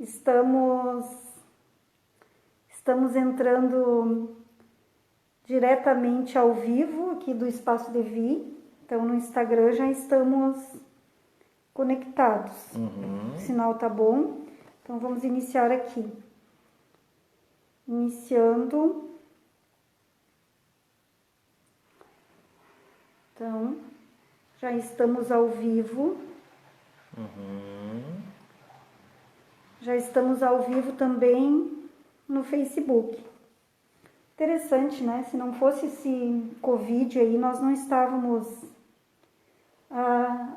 Estamos entrando diretamente ao vivo aqui do Espaço Devi. Então, no Instagram já estamos conectados. O sinal tá bom. Então, vamos iniciar aqui. Iniciando. Então, já estamos ao vivo. Já estamos ao vivo também no Facebook. Interessante, né? Se não fosse esse Covid aí, nós não estávamos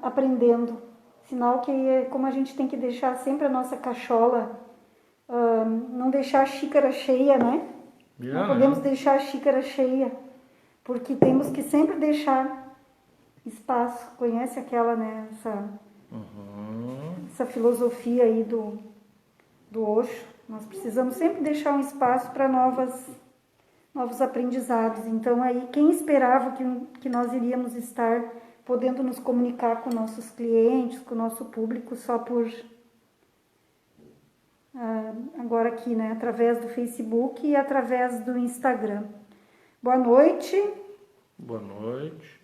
aprendendo. Sinal que, como a gente tem que deixar sempre a nossa cachola, não deixar a xícara cheia, né? Não podemos deixar a xícara cheia, porque temos que sempre deixar espaço. Conhece aquela, né? Essa filosofia aí do Osho. Nós precisamos sempre deixar um espaço para novos aprendizados. Então, aí, quem esperava que nós iríamos estar podendo nos comunicar com nossos clientes, com o nosso público, só por agora aqui, né? Através do Facebook e através do Instagram. Boa noite. Boa noite.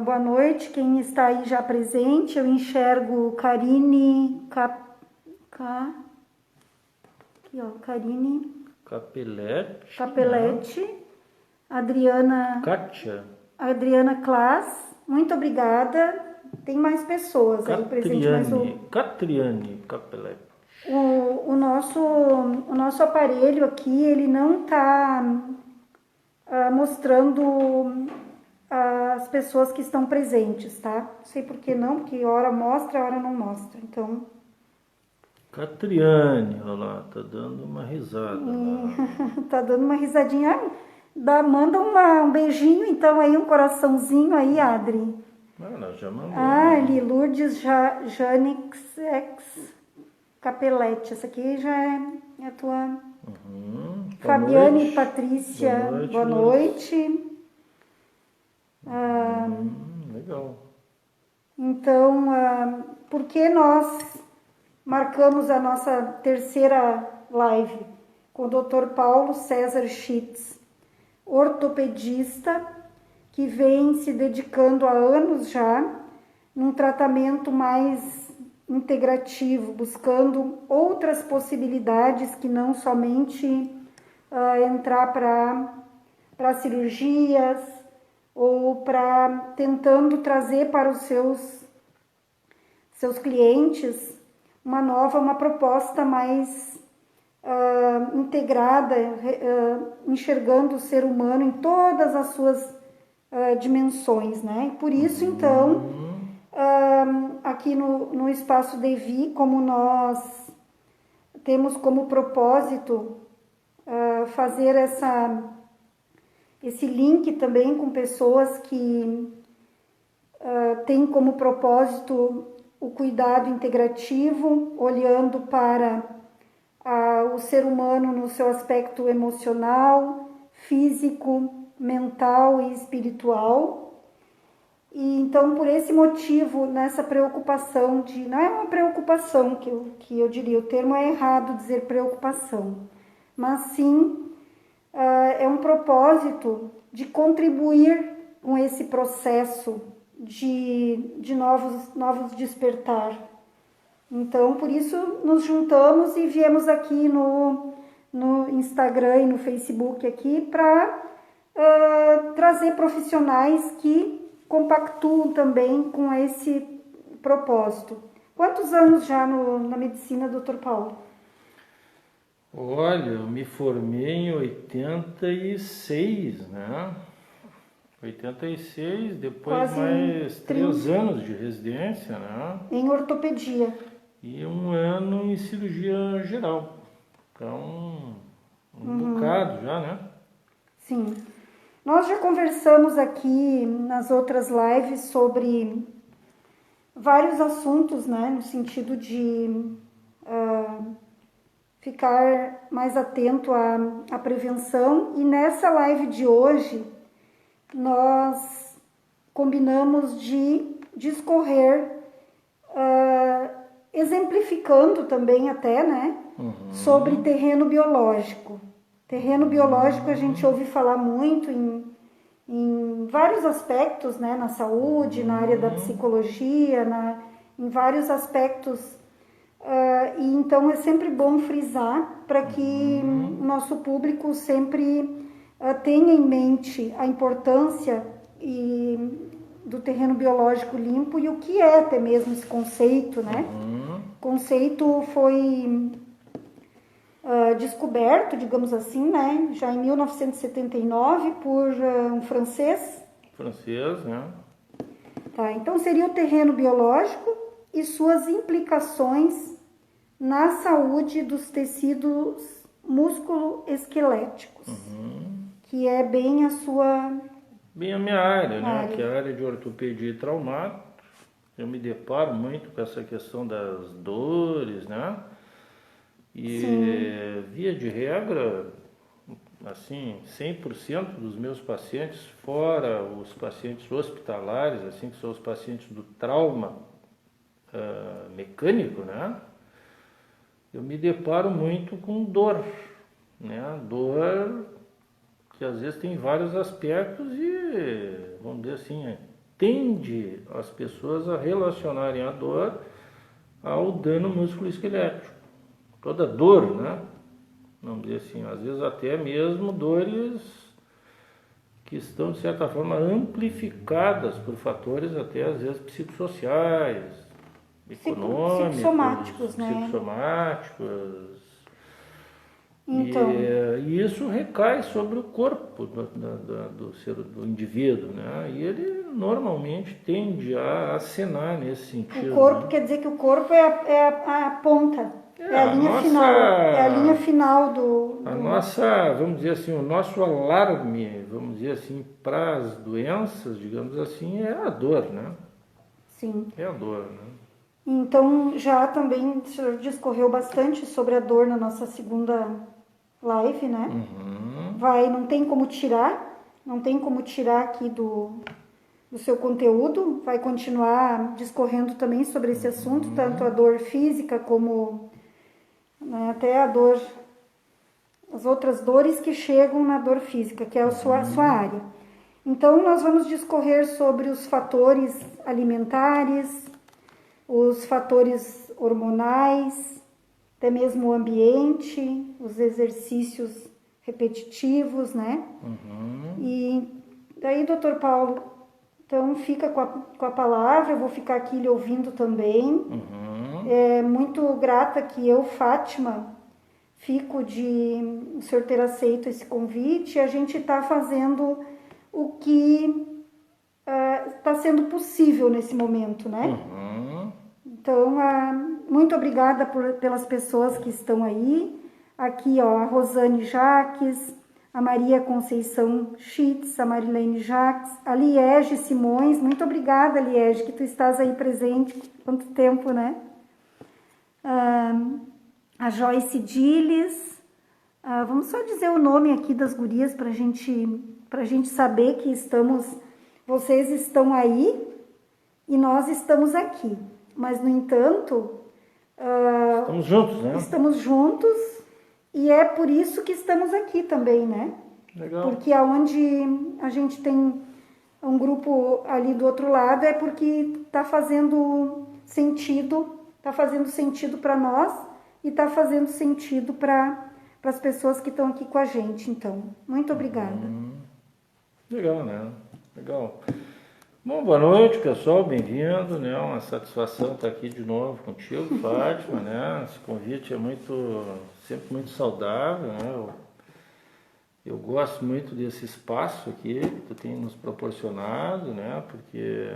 Boa noite, quem está aí já presente. Eu enxergo Karine Karine Capelletti, Adriana Klaas, muito obrigada. Tem mais pessoas aí presentes. Catriane Capelletti. O nosso aparelho aqui, ele não está mostrando as pessoas que estão presentes, tá? Não sei por que não, porque hora mostra, hora não mostra. Então... Catriane, olha lá, tá dando uma risada. Tá dando uma risadinha. Manda um beijinho, então, aí, um coraçãozinho aí, Adri. Ela já mandou. Ali, Lourdes Janix Capelletti. Essa aqui já é a tua... Fabiane noite. Patrícia, boa noite. Legal. Então, por que nós marcamos a nossa terceira live com o Dr. Paulo César Schitz, ortopedista, que vem se dedicando há anos já num tratamento mais integrativo, buscando outras possibilidades que não somente entrar para cirurgias ou para tentando trazer para os seus clientes uma proposta mais integrada, enxergando o ser humano em todas as suas dimensões, né? Por isso, então, aqui no Espaço Devi, como nós temos como propósito fazer esse link também com pessoas que têm como propósito o cuidado integrativo, olhando para o ser humano no seu aspecto emocional, físico, mental e espiritual. E então, por esse motivo, nessa preocupação não é uma preocupação que eu diria, o termo é errado dizer preocupação, mas sim é um propósito de contribuir com esse processo de novos despertar. Então, por isso, nos juntamos e viemos aqui no Instagram e no Facebook aqui para trazer profissionais que compactuam também com esse propósito. Quantos anos já na medicina, Dr. Paulo? Olha, eu me formei em 86, né? 86, depois quase mais 3 anos de residência, né? Em ortopedia. E 1 ano em cirurgia geral. Então, um bocado já, né? Sim. Nós já conversamos aqui nas outras lives sobre vários assuntos, né? No sentido de ficar mais atento à prevenção. E nessa live de hoje, nós combinamos de discorrer exemplificando também até, né, sobre terreno biológico. Terreno biológico a gente ouve falar muito em vários aspectos, né, na saúde, na área da psicologia, em vários aspectos. E então é sempre bom frisar para que o nosso público sempre tenha em mente a importância do terreno biológico limpo e o que é até mesmo esse conceito, né? O conceito foi descoberto, digamos assim, né? Já em 1979 por um francês. Francês, né? Tá, então seria o terreno biológico e suas implicações na saúde dos tecidos músculo-esqueléticos, que é bem a sua... Bem a minha área, né? Que é a área de ortopedia e traumato. Eu me deparo muito com essa questão das dores, né? E via de regra, assim, 100% dos meus pacientes, fora os pacientes hospitalares, assim, que são os pacientes do trauma mecânico, né? Eu me deparo muito com dor, né? Dor que às vezes tem vários aspectos e, vamos dizer assim, tende as pessoas a relacionarem a dor ao dano musculoesquelético. Toda dor, né? Vamos dizer assim, às vezes até mesmo dores que estão, de certa forma, amplificadas por fatores até, às vezes, psicossociais, econômicos, psicossomáticos, né? Psicossomáticos. Então, E isso recai sobre o corpo do indivíduo, né? E ele normalmente tende a acenar nesse sentido. o corpo, né? quer dizer que o corpo é a ponta, é a linha final, é a linha final A nossa, vamos dizer assim, o nosso alarme, vamos dizer assim, para as doenças, digamos assim, é a dor, né? Sim. É a dor, né? Então, já também o senhor discorreu bastante sobre a dor na nossa segunda live, né? Não tem como tirar aqui do seu conteúdo, vai continuar discorrendo também sobre esse assunto, tanto a dor física como, né, até as outras dores que chegam na dor física, que é a sua área. Então, nós vamos discorrer sobre os fatores alimentares, os fatores hormonais, até mesmo o ambiente, os exercícios repetitivos, né? E daí, doutor Paulo, então fica com a palavra, eu vou ficar aqui lhe ouvindo também. É muito grata que eu, Fátima, fico de o senhor ter aceito esse convite. A gente está fazendo o que está sendo possível nesse momento, né? Então, muito obrigada pelas pessoas que estão aí. Aqui, ó, a Rosane Jaques, a Maria Conceição Schitz, a Marilene Jaques, a Liege Simões. Muito obrigada, Liege, que tu estás aí presente. Quanto tempo, né? A Joyce Diles. Vamos só dizer o nome aqui das gurias para a gente saber que vocês estão aí e nós estamos aqui. Mas, no entanto, Estamos juntos, né? Estamos juntos e é por isso que estamos aqui também, né? Legal. Porque aonde a gente tem um grupo ali do outro lado é porque está fazendo sentido para nós e está fazendo sentido para as pessoas que estão aqui com a gente. Então, muito obrigada. Legal, né? Legal. Bom, boa noite, pessoal, bem-vindo, né? Uma satisfação estar aqui de novo contigo, Fátima, né? Esse convite é sempre muito saudável, né? Eu gosto muito desse espaço aqui que tu tem nos proporcionado, né? Porque...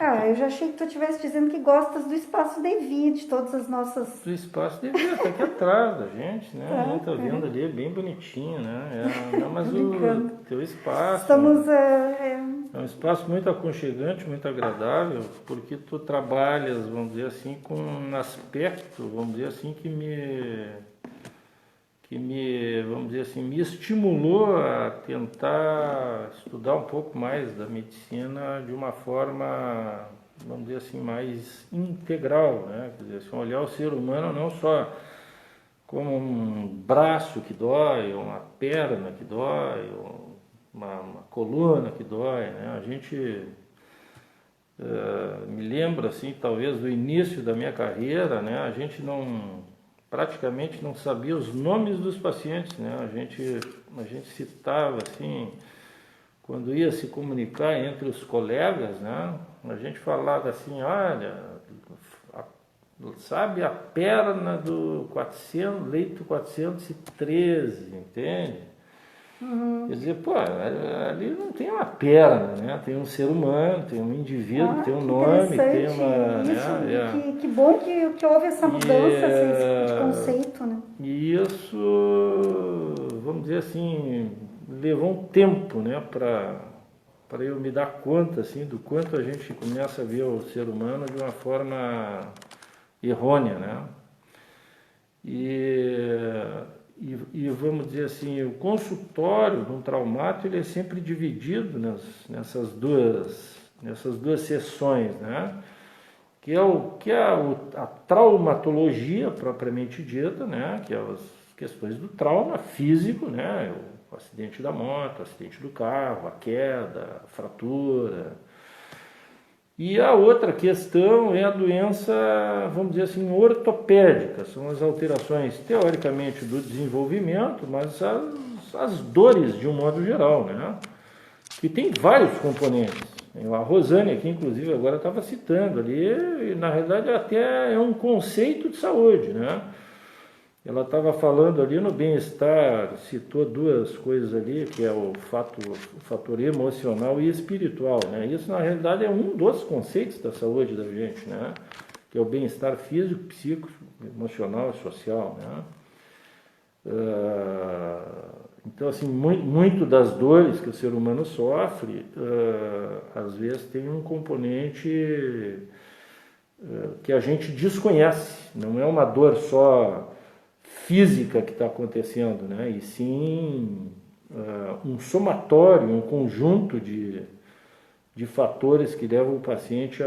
eu já achei que tu estivesse dizendo que gostas do espaço Devi, de todas as nossas... Do espaço Devi, tá aqui atrás da gente, né? A gente tá vendo ali, é bem bonitinho, né? Mas o teu espaço... Estamos... É um espaço muito aconchegante, muito agradável, porque tu trabalhas, vamos dizer assim, com um aspecto, vamos dizer assim, que vamos dizer assim, me estimulou a tentar estudar um pouco mais da medicina de uma forma vamos dizer assim, mais integral, né? Quer dizer, assim, olhar o ser humano não só como um braço que dói, ou uma perna que dói, ou uma coluna que dói, né? A gente me lembra, assim, talvez do início da minha carreira, né? A gente praticamente não sabia os nomes dos pacientes, né? A gente citava, assim, quando ia se comunicar entre os colegas, né? A gente falava assim, olha, sabe a perna do 400, leito 413, entende? Quer dizer, pô, ali não tem uma perna, né? Tem um ser humano, tem um indivíduo, tem um nome, tem uma... Isso, que bom que houve essa mudança, esse conceito, né? E isso, vamos dizer assim, levou um tempo, né, para eu me dar conta, assim, do quanto a gente começa a ver o ser humano de uma forma errônea, né? E vamos dizer assim, o consultório de um traumato ele é sempre dividido nessas duas sessões, né? Que é a traumatologia propriamente dita, né? Que é as questões do trauma físico, né? O acidente da moto, o acidente do carro, a queda, a fratura. E a outra questão é a doença, vamos dizer assim, ortopédica. São as alterações, teoricamente, do desenvolvimento, mas as dores de um modo geral, né? Que tem vários componentes. A Rosane aqui, inclusive, agora estava citando ali, e na realidade até é um conceito de saúde, né? Ela estava falando ali no bem-estar, citou duas coisas ali, que é o fator emocional e espiritual, né? Isso, na realidade, é um dos conceitos da saúde da gente, né? Que é o bem-estar físico, psíquico, emocional e social, né? Então, assim, muito das dores que o ser humano sofre, às vezes tem um componente que a gente desconhece. Não é uma dor só física que está acontecendo, né? E sim um somatório, um conjunto de fatores que levam o paciente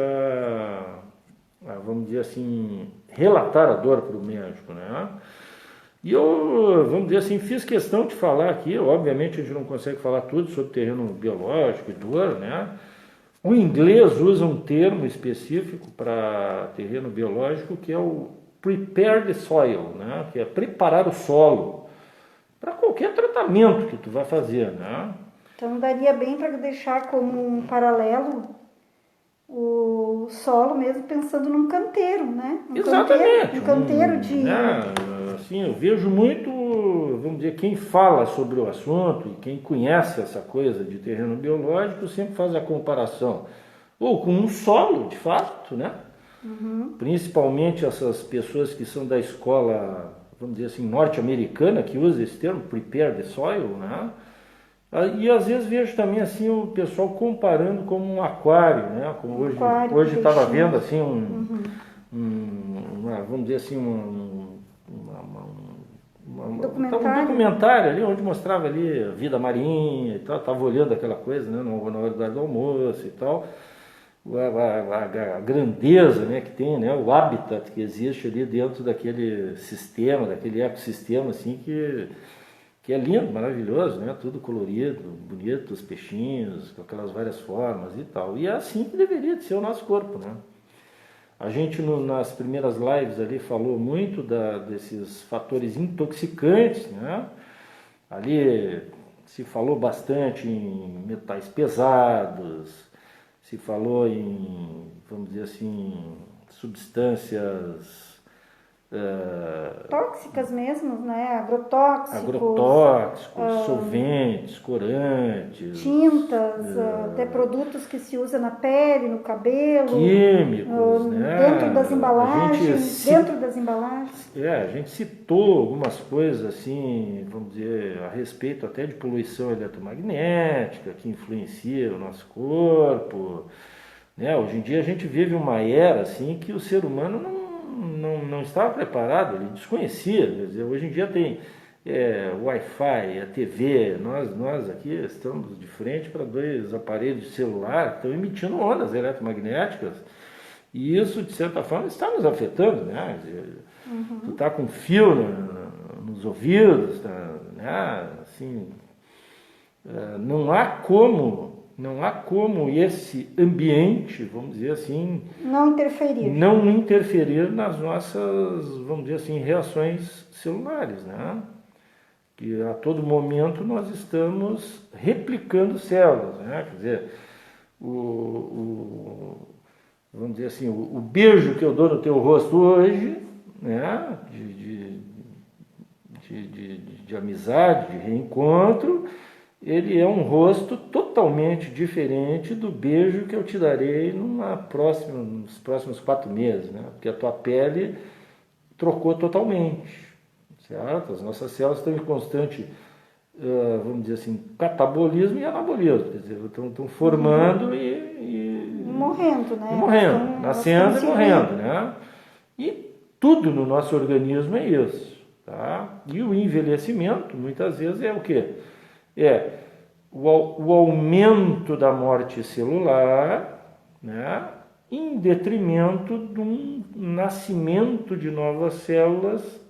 vamos dizer assim, relatar a dor para o médico, né? E eu, vamos dizer assim, fiz questão de falar aqui, obviamente a gente não consegue falar tudo sobre terreno biológico e dor, né? O inglês usa um termo específico para terreno biológico que é o prepare the soil, né? Que é preparar o solo para qualquer tratamento que tu vai fazer, né? Então daria bem para deixar como um paralelo o solo mesmo pensando num canteiro, né? Exatamente. Um canteiro de... Né? Assim, eu vejo muito, vamos dizer, quem fala sobre o assunto e quem conhece essa coisa de terreno biológico sempre faz a comparação. Ou com um solo, de fato, né? Uhum. Principalmente essas pessoas que são da escola, vamos dizer assim, norte-americana, que usa esse termo, prepare the soil, né? E às vezes vejo também assim o pessoal comparando como um aquário, né? Como hoje estava vendo assim vamos dizer assim um documentário ali onde mostrava ali a vida marinha e tal, estava olhando aquela coisa, né? Na hora do almoço e tal, a grandeza, né, que tem, né? O habitat que existe ali dentro daquele sistema, daquele ecossistema assim que é lindo, maravilhoso, né? Tudo colorido, bonito, os peixinhos, com aquelas várias formas e tal. E é assim que deveria de ser o nosso corpo, né? A gente nas primeiras lives ali falou muito desses fatores intoxicantes, né? Ali se falou bastante em metais pesados, se falou em, vamos dizer assim, substâncias tóxicas mesmo, né? Agrotóxicos, solventes, corantes, tintas, até produtos que se usa na pele, no cabelo, químicos, né? Dentro das embalagens, a gente citou algumas coisas assim, vamos dizer, a respeito até de poluição eletromagnética que influencia o nosso corpo, né? Hoje em dia a gente vive uma era assim que o ser humano não estava preparado, ele desconhecia. Quer dizer, hoje em dia tem Wi-Fi, a TV, nós aqui estamos de frente para dois aparelhos de celular que estão emitindo ondas eletromagnéticas E isso, de certa forma, está nos afetando, né? Tu tá com fio nos ouvidos, tá, né? Assim, não há como esse ambiente, vamos dizer assim, não interferir nas nossas, vamos dizer assim, reações celulares, né? Que a todo momento nós estamos replicando células, né? Quer dizer, vamos dizer assim, o beijo que eu dou no teu rosto hoje, né? De amizade, de reencontro, ele é um rosto totalmente diferente do beijo que eu te darei nos próximos 4 meses, né? Porque a tua pele trocou totalmente, certo? As nossas células estão em constante, vamos dizer assim, catabolismo e anabolismo, quer dizer, estão formando e morrendo, né? E morrendo, nascendo e morrendo, né? E tudo no nosso organismo é isso, tá? E o envelhecimento, muitas vezes, é o quê? É o aumento da morte celular, né? Em detrimento de um nascimento de novas células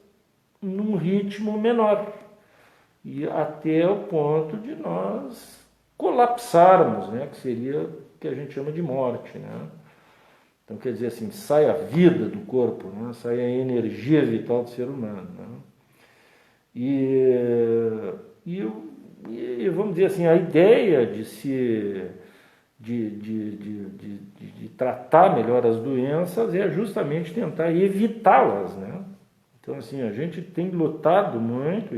num ritmo menor. E até o ponto de nós colapsarmos, né? Que seria o que a gente chama de morte, né? Então, quer dizer assim, sai a vida do corpo, né? Sai a energia vital do ser humano, né? E vamos dizer assim, a ideia de tratar melhor as doenças é justamente tentar evitá-las, né? Então, assim, a gente tem lutado muito,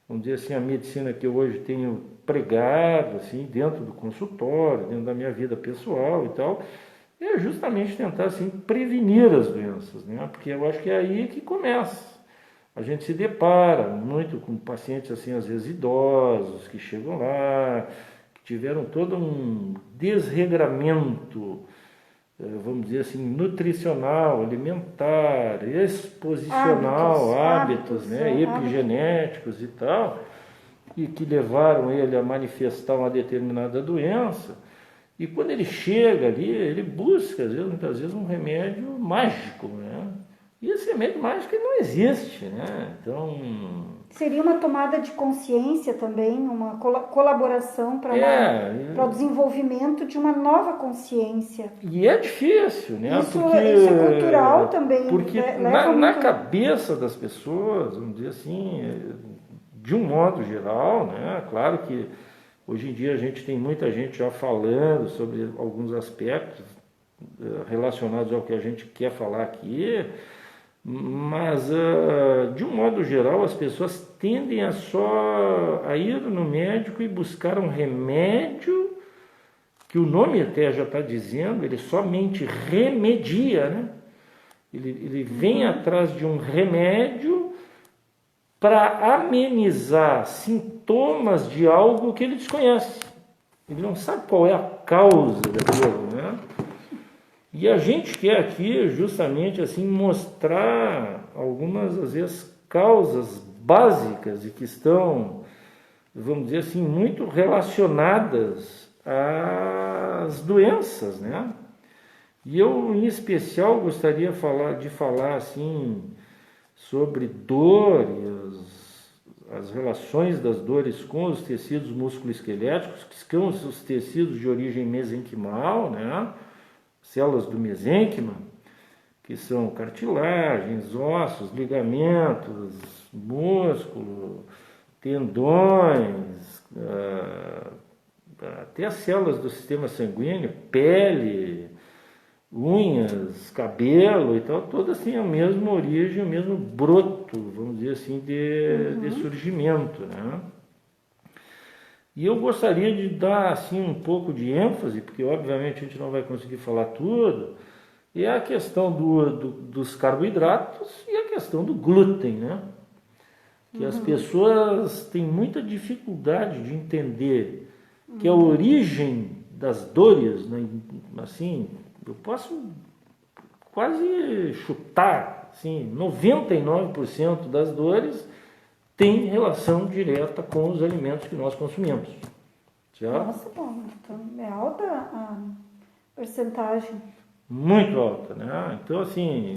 vamos dizer assim, a medicina que eu hoje tenho pregado, assim, dentro do consultório, dentro da minha vida pessoal e tal, é justamente tentar, assim, prevenir as doenças, né? Porque eu acho que é aí que começa. A gente se depara muito com pacientes, assim, às vezes idosos, que chegam lá, que tiveram todo um desregramento, vamos dizer assim, nutricional, alimentar, exposicional, hábitos, né, epigenéticos e tal, e que levaram ele a manifestar uma determinada doença. E quando ele chega ali, ele busca, muitas vezes, um remédio mágico, né? E esse remédio mágico não existe, né? Então... Seria uma tomada de consciência também, uma colaboração para o desenvolvimento de uma nova consciência. E é difícil, né? Isso é cultural também. Porque na cabeça das pessoas, vamos dizer assim, de um modo geral, né? Claro que hoje em dia a gente tem muita gente já falando sobre alguns aspectos relacionados ao que a gente quer falar aqui, mas de um modo geral as pessoas tendem a ir no médico e buscar um remédio que o nome até já está dizendo, ele somente remedia, né? Ele vem atrás de um remédio para amenizar sintomas de algo que ele desconhece. Ele não sabe qual é a causa daquilo, né? E a gente quer aqui justamente assim mostrar algumas, às vezes, causas básicas e que estão, vamos dizer assim, muito relacionadas às doenças, né? E eu, em especial, gostaria de falar assim sobre dor e as relações das dores com os tecidos musculoesqueléticos, que são os tecidos de origem mesenquimal, né? Células do mesênquima, que são cartilagens, ossos, ligamentos, músculo, tendões, até as células do sistema sanguíneo, pele, unhas, cabelo e tal, todas têm a mesma origem, o mesmo broto, vamos dizer assim, de surgimento, né? E eu gostaria de dar assim um pouco de ênfase, porque obviamente a gente não vai conseguir falar tudo, é a questão dos carboidratos e a questão do glúten, né? Que as pessoas têm muita dificuldade de entender que a origem das dores, né, assim, eu posso quase chutar, assim, 99% das dores tem relação direta com os alimentos que nós consumimos. Certo? Nossa, bom, então é alta a porcentagem. muito alta, né? Então, assim,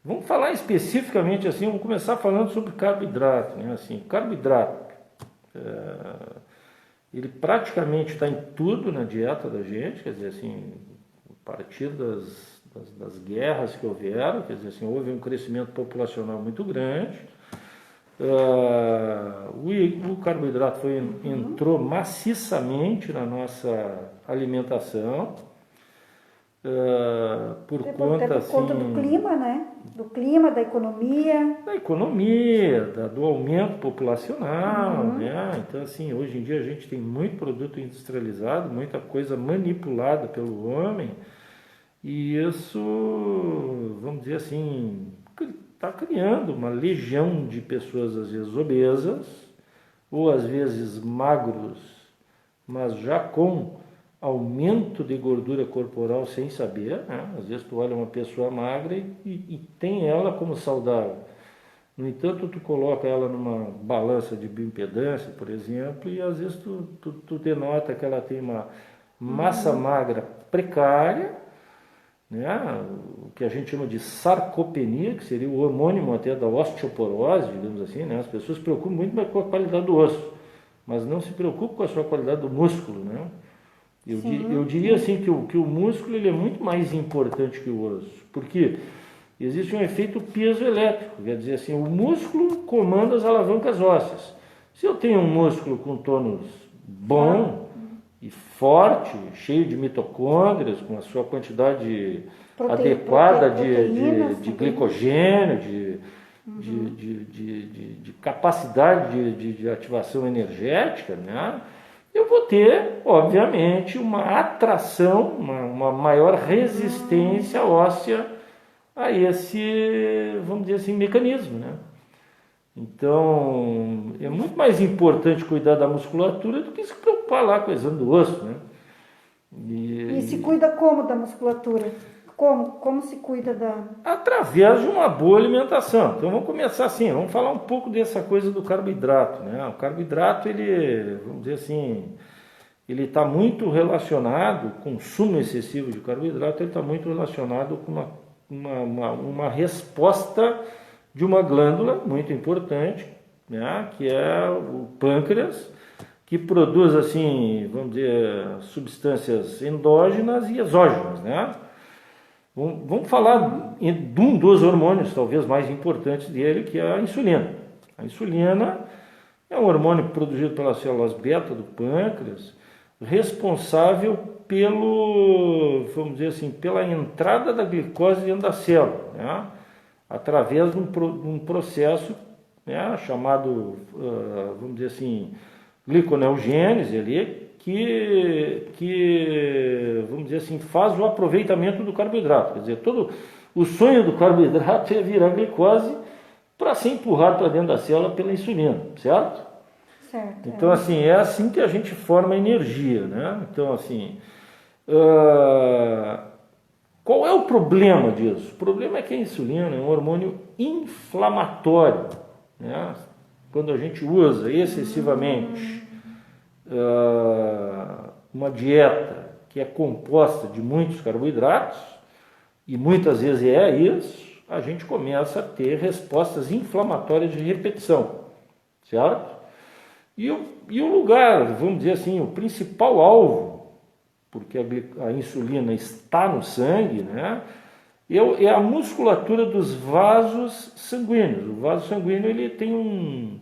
vamos falar especificamente assim, vamos começar falando sobre carboidrato, né? Assim, carboidrato, ele praticamente está em tudo na dieta da gente, quer dizer, assim, a partir das guerras que houveram, quer dizer, assim, houve um crescimento populacional muito grande. O carboidrato entrou maciçamente na nossa alimentação, por conta do clima, né? Do clima, da economia. Da economia, do aumento populacional, né? Então, assim, hoje em dia a gente tem muito produto industrializado, muita coisa manipulada pelo homem, e isso, vamos dizer assim, está criando uma legião de pessoas, às vezes obesas, ou às vezes magros, mas já com aumento de gordura corporal sem saber, né? Às vezes tu olha uma pessoa magra e tem ela como saudável. No entanto, tu coloca ela numa balança de bioimpedância, por exemplo, e às vezes tu denota que ela tem uma massa magra precária, né? O que a gente chama de sarcopenia, que seria o homônimo até da osteoporose, digamos assim, né? As pessoas se preocupam muito mais com a qualidade do osso, mas não se preocupam com a sua qualidade do músculo, né? Eu diria assim que o músculo ele é muito mais importante que o osso, porque existe um efeito piezoelétrico, quer dizer assim, o músculo comanda as alavancas ósseas. Se eu tenho um músculo com tônus bom e forte, cheio de mitocôndrias, com a sua quantidade adequada de glicogênio, de capacidade de ativação energética, né? Eu vou ter, obviamente, uma atração, uma maior resistência óssea a esse, vamos dizer assim, mecanismo, né? Então, é muito mais importante cuidar da musculatura do que se preocupar lá com o exame do osso, né? E se cuida como da musculatura? Como se cuida da... Através de uma boa alimentação. Então vamos começar assim, vamos falar um pouco dessa coisa do carboidrato, né? O carboidrato, ele, vamos dizer assim, ele está muito relacionado, o consumo excessivo de carboidrato, ele está muito relacionado com uma resposta de uma glândula muito importante, né? Que é o pâncreas, que produz, assim, vamos dizer, substâncias endógenas e exógenas, né? Vamos falar de um dos hormônios, talvez mais importantes dele, que é a insulina. A insulina é um hormônio produzido pelas células beta do pâncreas, responsável vamos dizer assim, pela entrada da glicose dentro da célula, né? Através de um processo, né, chamado, vamos dizer assim, gliconeogênese ali, que, vamos dizer assim, faz o aproveitamento do carboidrato. Quer dizer, todo o sonho do carboidrato é virar glicose para ser empurrado para dentro da célula pela insulina, certo? Certo. Então, assim, é assim que a gente forma energia, né? Então, assim, qual é o problema disso? O problema é que a insulina é um hormônio inflamatório, né? Quando a gente usa excessivamente uma dieta que é composta de muitos carboidratos, e muitas vezes é isso, a gente começa a ter respostas inflamatórias de repetição, certo? E o lugar, vamos dizer assim, o principal alvo, porque a insulina está no sangue, né? É a musculatura dos vasos sanguíneos. O vaso sanguíneo ele tem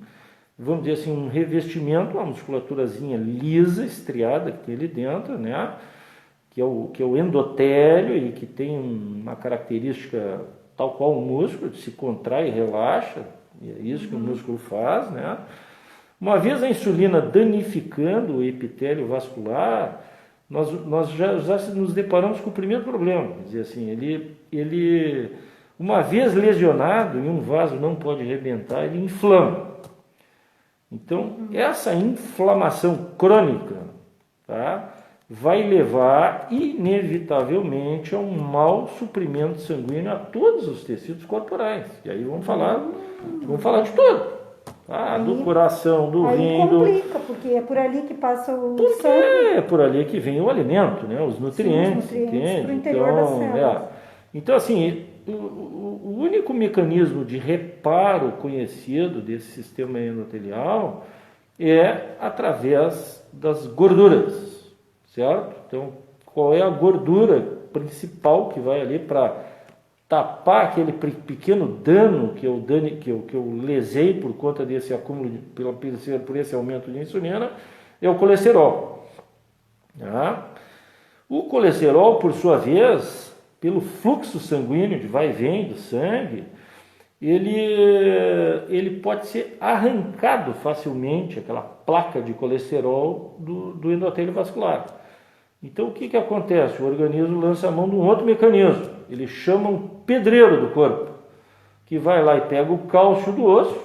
vamos dizer assim, um revestimento, uma musculaturazinha lisa, estriada que tem ali dentro, né? Que é o endotélio e que tem uma característica tal qual o músculo, se contrai e relaxa, e é isso que o músculo faz, né? Uma vez a insulina danificando o epitélio vascular, nós já nos deparamos com o primeiro problema, quer dizer assim, ele uma vez lesionado e um vaso não pode rebentar, ele inflama. Então, essa inflamação crônica, tá, vai levar inevitavelmente a um mau suprimento sanguíneo a todos os tecidos corporais. E aí vamos falar de tudo. do coração, do rim. Aí complica, porque é por ali que passa o sangue. É por ali que vem o alimento, né? Os nutrientes, Sim, os nutrientes para o entende? interior das células. Então, assim, o único mecanismo de reparo conhecido desse sistema endotelial é através das gorduras, certo? Então, qual é a gordura principal que vai ali para tapar aquele pequeno dano que eu lesei por conta desse acúmulo, por esse aumento de insulina, é o colesterol. Tá? O colesterol, por sua vez, pelo fluxo sanguíneo de vai e vem do sangue, ele pode ser arrancado facilmente, aquela placa de colesterol do endotélio vascular. Então o que acontece? O organismo lança a mão de um outro mecanismo, ele chama um pedreiro do corpo, que vai lá e pega o cálcio do osso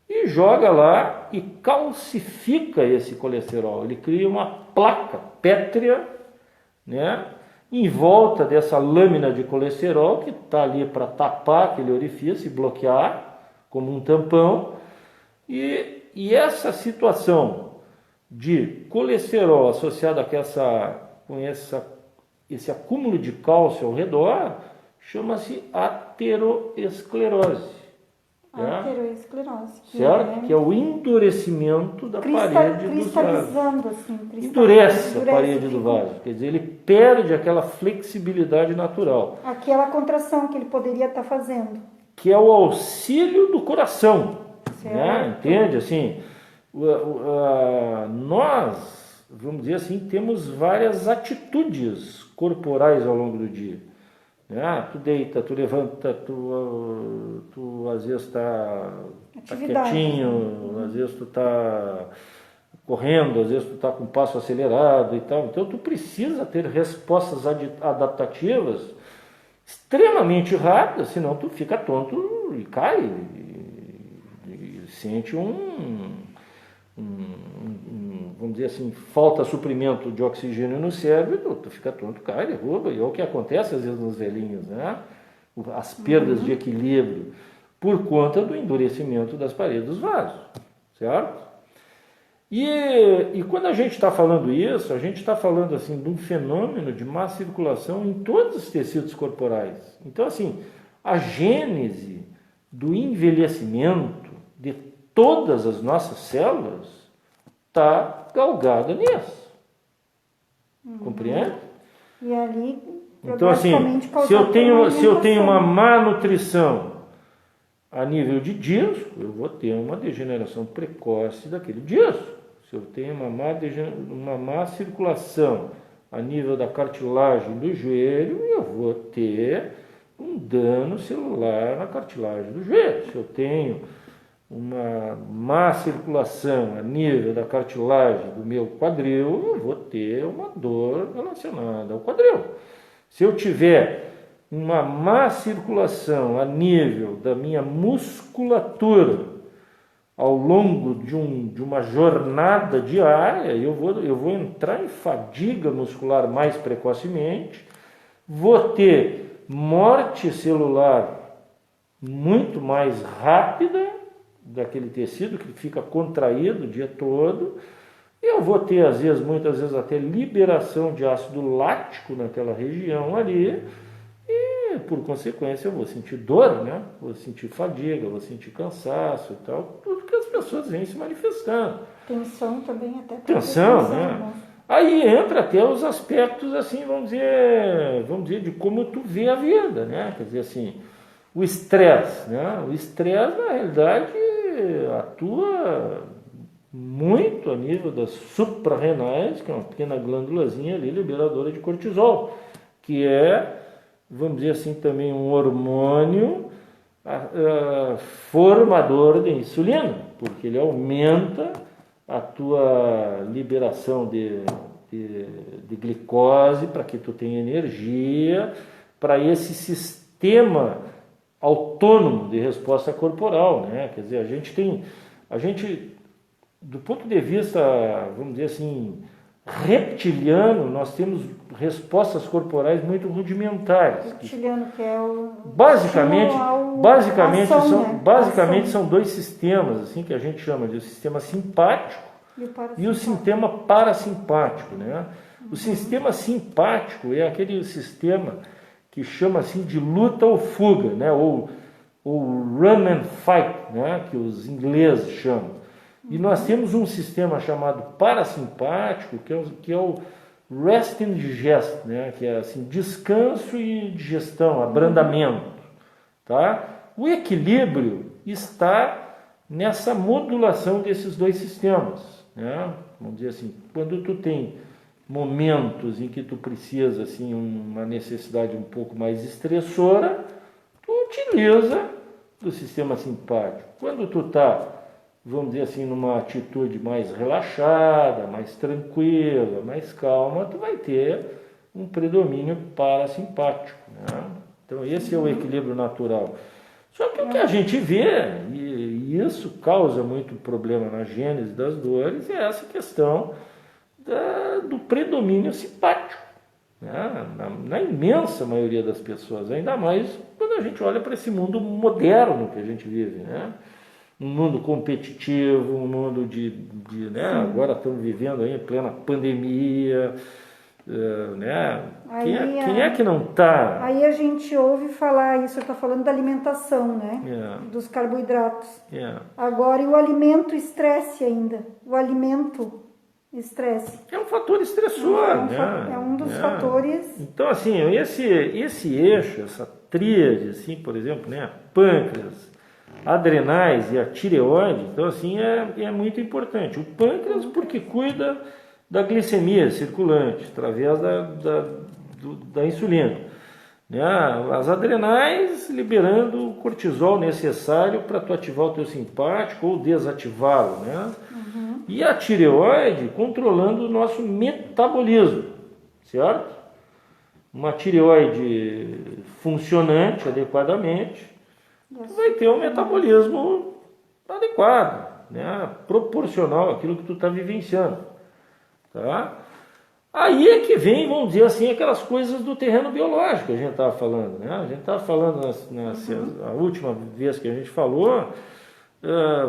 e joga lá e calcifica esse colesterol. Ele cria uma placa pétrea, né, em volta dessa lâmina de colesterol que está ali para tapar aquele orifício e bloquear como um tampão. E essa situação de colesterol associado com esse acúmulo de cálcio ao redor chama-se ateroesclerose. Ateroesclerose. Certo? Que é o endurecimento da parede do vaso. Cristalizando, assim. Endurece a parede do vaso. Quer dizer, ele perde aquela flexibilidade natural. Aquela contração que ele poderia estar fazendo. Que é o auxílio do coração. Certo. Né? Entende? Assim, nós, vamos dizer assim, temos várias atitudes corporais ao longo do dia. Tu deita, tu levanta, tu às vezes está quietinho, às vezes tu está correndo, às vezes tu está com passo acelerado e tal. Então tu precisa ter respostas adaptativas extremamente rápidas, senão tu fica tonto e cai e sente vamos dizer assim, falta suprimento de oxigênio no cérebro, tu fica tonto, cai, derruba, e é o que acontece às vezes nos velhinhos, né? As perdas de equilíbrio por conta do endurecimento das paredes dos vasos, certo? E quando a gente está falando isso, a gente está falando assim de um fenômeno de má circulação em todos os tecidos corporais. Então, assim, a gênese do envelhecimento de todas as nossas células está galgada nisso. Compreende? E ali, então, assim, se eu tenho uma má nutrição a nível de disco, eu vou ter uma degeneração precoce daquele disco. Se eu tenho uma má circulação a nível da cartilagem do joelho, eu vou ter um dano celular na cartilagem do joelho. Se eu tenho uma má circulação a nível da cartilagem do meu quadril, eu vou ter uma dor relacionada ao quadril. Se eu tiver uma má circulação a nível da minha musculatura ao longo de uma jornada diária, eu vou entrar em fadiga muscular mais precocemente, vou ter morte celular muito mais rápida daquele tecido que fica contraído o dia todo. Eu vou ter, muitas vezes, até liberação de ácido lático naquela região ali, e, por consequência, eu vou sentir dor, né? Vou sentir fadiga, vou sentir cansaço e tal, tudo que as pessoas vêm se manifestando. Tensão também, até. Tensão, né? Aí entra até os aspectos, assim, vamos dizer, de como tu vê a vida, né? Quer dizer, assim, o estresse, né? O estresse, na realidade, atua muito a nível das suprarrenais, que é uma pequena glândulazinha ali liberadora de cortisol, que é, vamos dizer assim, também um hormônio formador de insulina, porque ele aumenta a tua liberação de glicose para que tu tenha energia para esse sistema autônomo de resposta corporal, né? Quer dizer, a gente do ponto de vista, vamos dizer assim, reptiliano, nós temos respostas corporais muito rudimentares. Reptiliano, que é o... Basicamente são dois sistemas, assim, que a gente chama de o sistema simpático e o sistema parasimpático, né? O sistema simpático é aquele sistema que chama assim de luta ou fuga, né? Ou run and fight, né? Que os ingleses chamam. E nós temos um sistema chamado parasimpático, que é o rest and digest, né? Que é assim, descanso e digestão, abrandamento. Tá? O equilíbrio está nessa modulação desses dois sistemas. Né? Vamos dizer assim, quando tu tem momentos em que tu precisa, assim, uma necessidade um pouco mais estressora, tu utiliza do sistema simpático. Quando tu está, vamos dizer assim, numa atitude mais relaxada, mais tranquila, mais calma, tu vai ter um predomínio parasimpático. Né? Então esse é o equilíbrio natural. Só que o que a gente vê, e isso causa muito problema na gênese das dores, é essa questão do predomínio simpático, né? Na imensa maioria das pessoas, ainda mais quando a gente olha para esse mundo moderno que a gente vive, né? Um mundo competitivo, um mundo né? Agora estamos vivendo aí em plena pandemia, né? Quem é que não está? Aí a gente ouve falar isso, está falando da alimentação, né? Dos carboidratos. Agora, e o alimento estresse ainda? O alimento estresse. É um fator estressor, né? É um dos fatores. Então, assim, esse eixo, essa tríade, assim, por exemplo, né? Pâncreas, adrenais e a tireoide, então, assim, é muito importante. O pâncreas, porque cuida da glicemia circulante, através da insulina. Né? As adrenais liberando o cortisol necessário para tu ativar o teu simpático ou desativá-lo, né? E a tireoide controlando o nosso metabolismo, certo? Uma tireoide funcionante adequadamente vai ter um metabolismo adequado, né? Proporcional àquilo que tu está vivenciando, tá? Aí é que vem, vamos dizer assim, aquelas coisas do terreno biológico que a gente estava falando, né? A gente estava falando a última vez que a gente falou.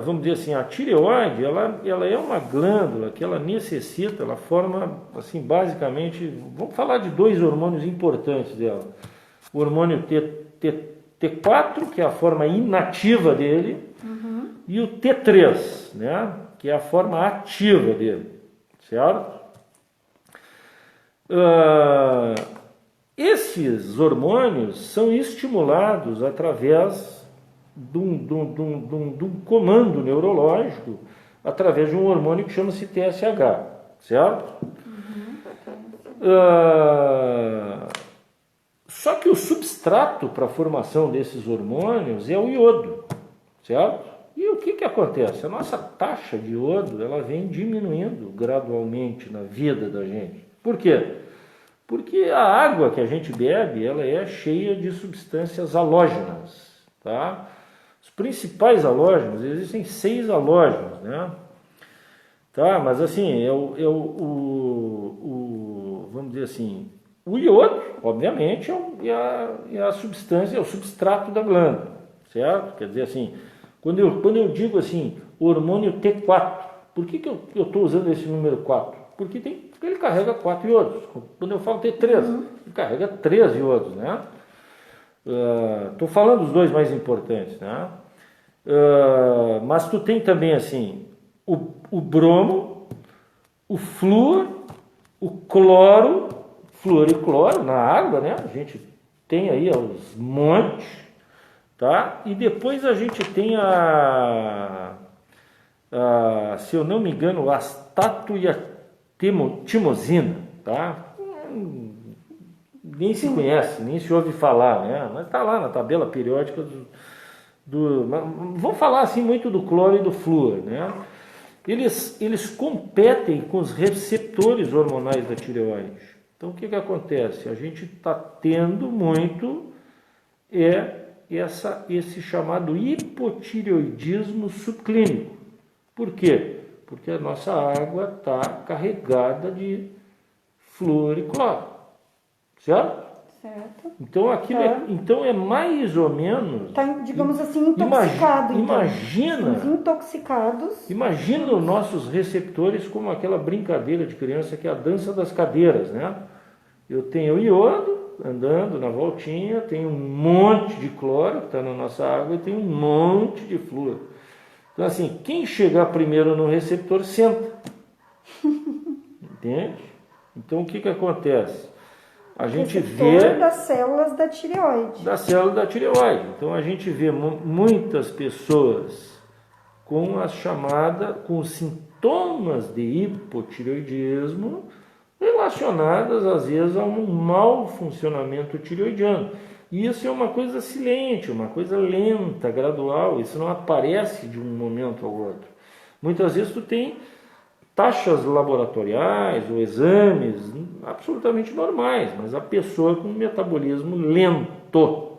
Vamos dizer assim, a tireoide, ela é uma glândula que ela necessita, ela forma, assim, basicamente, vamos falar de dois hormônios importantes dela. O hormônio T4, que é a forma inativa dele, e o T3, né, que é a forma ativa dele, certo? Esses hormônios são estimulados através de um comando neurológico através de um hormônio que chama-se TSH, certo? Só que o substrato para a formação desses hormônios é o iodo, certo? E o que acontece? A nossa taxa de iodo ela vem diminuindo gradualmente na vida da gente. Por quê? Porque a água que a gente bebe ela é cheia de substâncias halógenas, tá? Os principais halógenos, existem 6 halógenos, né? Tá, mas assim, vamos dizer assim, o iodo, obviamente, é a substância, é o substrato da glândula, certo? Quer dizer assim, quando eu digo assim, hormônio T4, por que eu estou usando esse número 4? Porque ele carrega 4 iodos. Quando eu falo T3, ele carrega 3 iodos, né? Estou falando dos dois mais importantes, né? Mas tu tem também assim o bromo, o flúor, o cloro, flúor e cloro na água, né? A gente tem aí aos montes, tá? E depois a gente tem se eu não me engano, a astato e a timosina, tá? Nem se conhece, nem se ouve falar, né? Mas está lá na tabela periódica vamos falar assim muito do cloro e do flúor, né? Eles competem com os receptores hormonais da tireoide. Então o que acontece? A gente está tendo muito esse chamado hipotireoidismo subclínico. Por quê? Porque a nossa água está carregada de flúor e cloro, certo? Certo. Então aquilo então é mais ou menos... Está, digamos assim, intoxicado. Imagina... Estamos intoxicados. Imagina os nossos receptores como aquela brincadeira de criança que é a dança das cadeiras, né? Eu tenho o iodo andando na voltinha, tenho um monte de cloro que está na nossa água e tenho um monte de flúor. Então assim, quem chegar primeiro no receptor senta. Entende? Então o que acontece? A gente vê das células da tireoide. Da célula da tireoide. Então a gente vê muitas pessoas com com os sintomas de hipotireoidismo relacionadas às vezes a um mau funcionamento tireoidiano. E isso é uma coisa silente, uma coisa lenta, gradual. Isso não aparece de um momento ao outro. Muitas vezes tu tem taxas laboratoriais ou exames absolutamente normais, mas a pessoa com um metabolismo lento,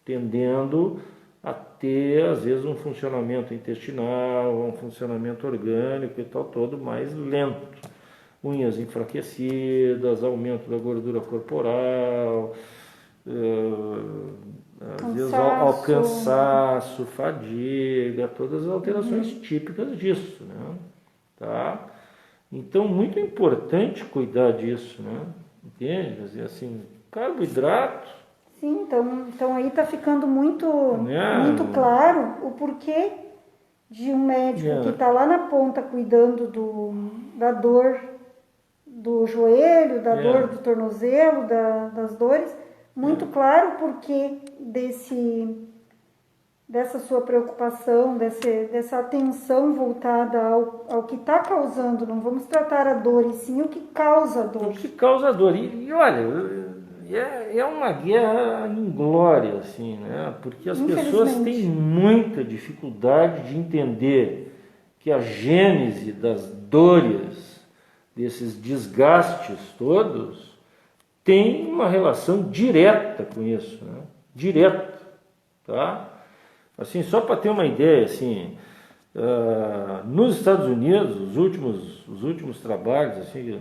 tendendo a ter, às vezes, um funcionamento intestinal, um funcionamento orgânico e tal, todo mais lento. Unhas enfraquecidas, aumento da gordura corporal, às vezes ao cansaço, fadiga, todas as alterações típicas disso, né? Tá? Então, muito importante cuidar disso, né? Entende? Quer dizer, assim, carboidrato. Sim, então aí está ficando muito claro o porquê de um médico que está lá na ponta cuidando da dor do joelho, da dor do tornozelo, das dores, muito claro o porquê dessa sua preocupação, dessa atenção voltada ao que está causando. Não vamos tratar a dor, e sim o que causa a dor. O que causa a dor. E olha, é uma guerra inglória, assim, né? Porque as pessoas têm muita dificuldade de entender que a gênese das dores, desses desgastes todos, tem uma relação direta com isso, né? Direta, tá? Assim, só para ter uma ideia, assim, nos Estados Unidos, os últimos trabalhos, assim,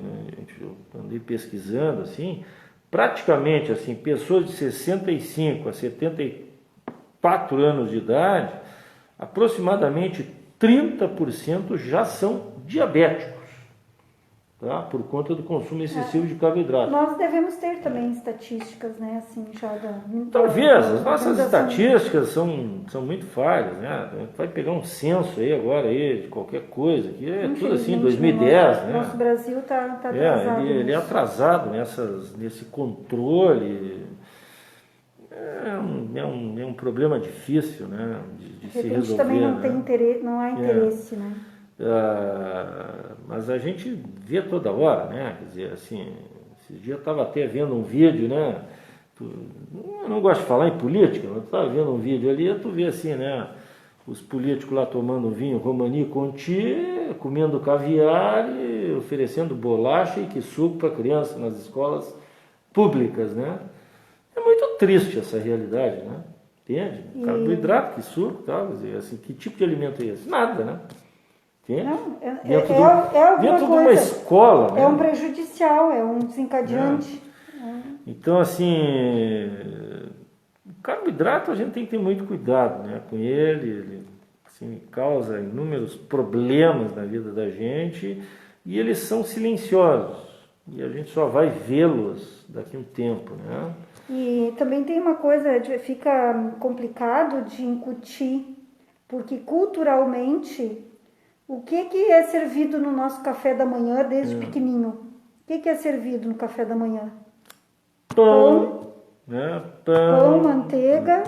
eu andei pesquisando, assim, praticamente, assim, pessoas de 65 a 74 anos de idade, aproximadamente 30% já são diabéticos. Tá? Por conta do consumo excessivo de carboidrato. Nós devemos ter também estatísticas, né, assim, já Talvez, as nossas estatísticas são muito falhas, né? Vai pegar um censo aí agora aí, de qualquer coisa, que é tudo assim, 2010, né? Nosso Brasil está atrasado. Ele é atrasado nesse controle. É um problema difícil, né? De se resolver. Também não, né? não há interesse, né? Mas a gente vê toda hora, né? Quer dizer, assim, esses dias eu estava até vendo um vídeo, né? Eu não gosto de falar em política, mas eu estava vendo um vídeo ali e tu vê assim, né? Os políticos lá tomando vinho Romani Conti, comendo caviar e oferecendo bolacha e que suco para criança nas escolas públicas, né? É muito triste essa realidade, né? Entende? Carboidrato, que suco, tal, quer dizer, assim, que tipo de alimento é esse? Nada, né? Não, dentro de uma escola. É um prejudicial, é um desencadeante. Então, assim, o carboidrato a gente tem que ter muito cuidado, né, com ele assim, causa inúmeros problemas na vida da gente e eles são silenciosos e a gente só vai vê-los daqui a um tempo, né? E também tem uma coisa, fica complicado de incutir, porque culturalmente... O que é servido no nosso café da manhã desde pequenininho? O que é servido no café da manhã? Pão, né? Pão, manteiga,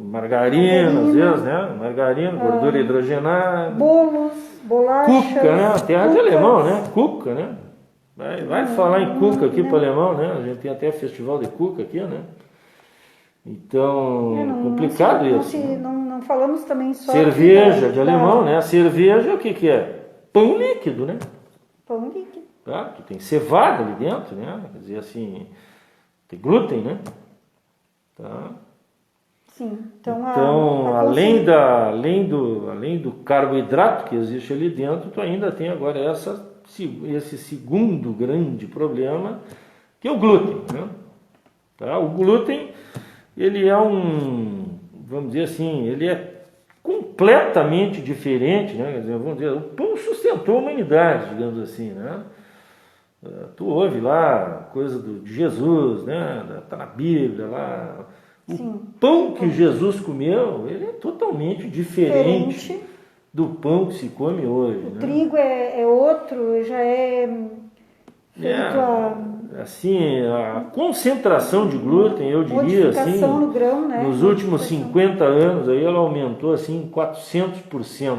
margarina, às vezes, né? Margarina, gordura hidrogenada. Bolos, bolachas. Cuca, né? Terra de alemão, né? Cuca, né? Vai falar em cuca aqui para o alemão, né? A gente tem até festival de cuca aqui, né? Então, complicado isso. Não falamos também só... Cerveja de alemão, né? A cerveja, o que é? Pão líquido, né? Pão líquido. Tá? Que tem cevada ali dentro, né? Quer dizer, assim, tem glúten, né? Tá? Sim. Então, Então, além do carboidrato que existe ali dentro, tu ainda tem agora esse segundo grande problema, que é o glúten, né? Tá? O glúten, ele é vamos dizer assim, ele é completamente diferente, né? Quer dizer, vamos dizer, o pão sustentou a humanidade, digamos assim, né? Tu ouve lá coisa de Jesus, né? Tá na Bíblia lá. O pão que Jesus comeu, ele é totalmente diferente do pão que se come hoje. O né? trigo é outro, já é feito assim, a concentração de glúten, eu diria assim, no grão, né? nos últimos 50 anos, aí ela aumentou assim 400%,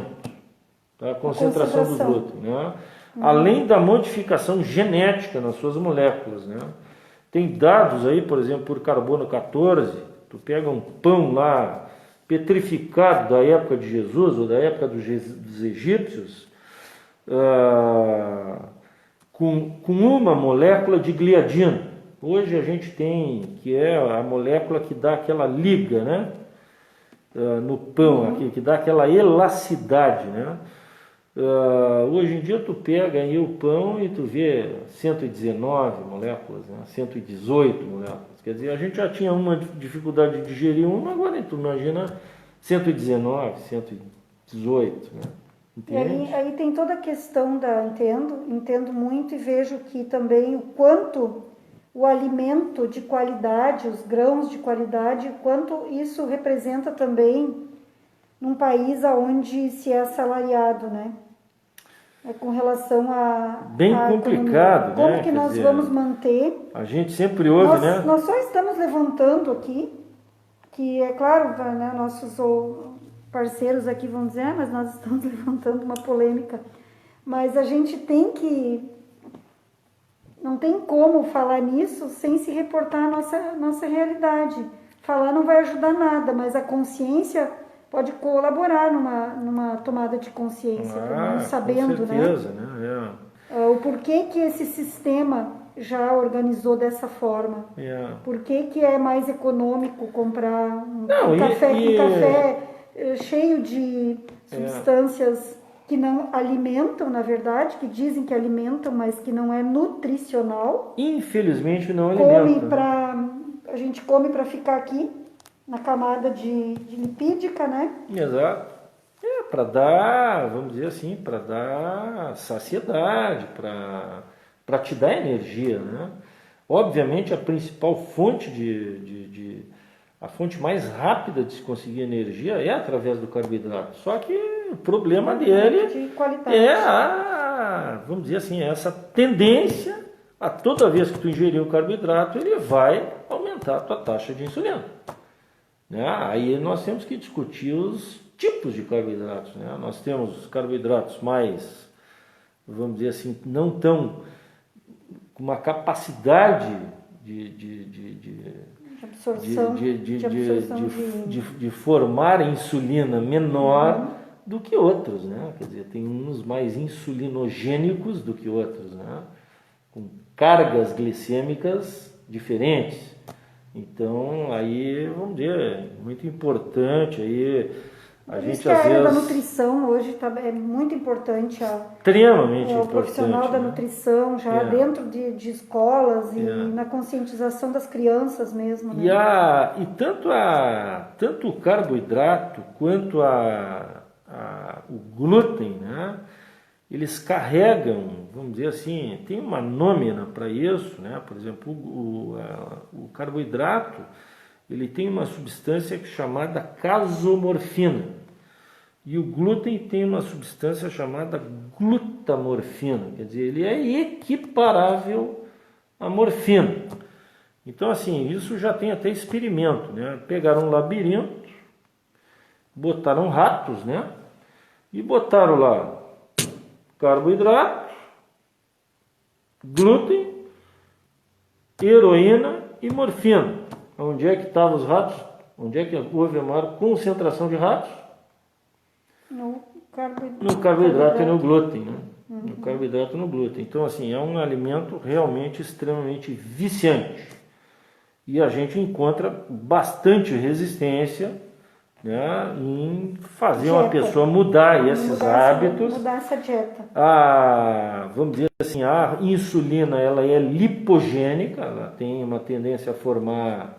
tá? A concentração do glúten, né? Além da modificação genética nas suas moléculas, né? Tem dados aí, por exemplo, por carbono 14, tu pega um pão lá petrificado da época de Jesus ou da época dos egípcios, com uma molécula de gliadina. Hoje a gente tem, que é a molécula que dá aquela liga, né? No pão aqui, que dá aquela elasticidade, né? Hoje em dia tu pega aí o pão e tu vê 119 moléculas, né? 118 moléculas. Quer dizer, a gente já tinha uma dificuldade de digerir uma, agora tu imagina 119, 118, né? Entende? E aí tem toda a questão entendo muito e vejo que também o quanto o alimento de qualidade, os grãos de qualidade, o quanto isso representa também num país onde se é assalariado, né? Com relação bem complicado, né? Como né? que nós vamos manter? A gente sempre ouve, né? Nós só estamos levantando aqui, que é claro, né, nossos parceiros aqui vão dizer, mas nós estamos levantando uma polêmica. Mas a gente não tem como falar nisso sem se reportar a nossa realidade. Falar não vai ajudar nada, mas a consciência pode colaborar numa tomada de consciência, sabendo, com certeza, né? O porquê que esse sistema já organizou dessa forma. Por que é mais econômico comprar um café cheio de substâncias que não alimentam, na verdade, que dizem que alimentam, mas que não é nutricional. Infelizmente não alimenta. A gente come para ficar aqui na camada de lipídica, né? Exato. Para dar, vamos dizer assim, para dar saciedade, para te dar energia, né? Obviamente a principal fonte a fonte mais rápida de se conseguir energia é através do carboidrato. Só que o problema dele vamos dizer assim, essa tendência a toda vez que tu ingerir o carboidrato, ele vai aumentar a tua taxa de insulina. Né? Aí nós temos que discutir os tipos de carboidratos. Né? Nós temos os carboidratos mais, vamos dizer assim, não tão com uma capacidade de formar insulina menor do que outros, né? Quer dizer, tem uns mais insulinogênicos do que outros, né? Com cargas glicêmicas diferentes. Então, aí, vamos dizer, é muito importante aí a gente às vezes... A área da nutrição hoje é muito importante. Extremamente importante. O profissional da nutrição já dentro de escolas e na conscientização das crianças mesmo. Né? E tanto o carboidrato quanto o glúten, né? Eles carregam, vamos dizer assim, tem uma nômina para isso, né? Por exemplo, o carboidrato, ele tem uma substância chamada casomorfina e o glúten tem uma substância chamada glutamorfina, quer dizer, ele é equiparável à morfina. Então, assim, isso já tem até experimento, né? Pegaram um labirinto, botaram ratos, né? E botaram lá carboidrato, glúten, heroína e morfina. Onde é que estavam os ratos? Onde é que houve a maior concentração de ratos? No carboidrato e no glúten, né? No carboidrato e no glúten. Então, assim, é um alimento realmente extremamente viciante. e a gente encontra bastante resistência, né, em fazer uma pessoa mudar esses hábitos. Mudar essa dieta. Vamos dizer assim, a insulina ela é lipogênica, ela tem uma tendência a formar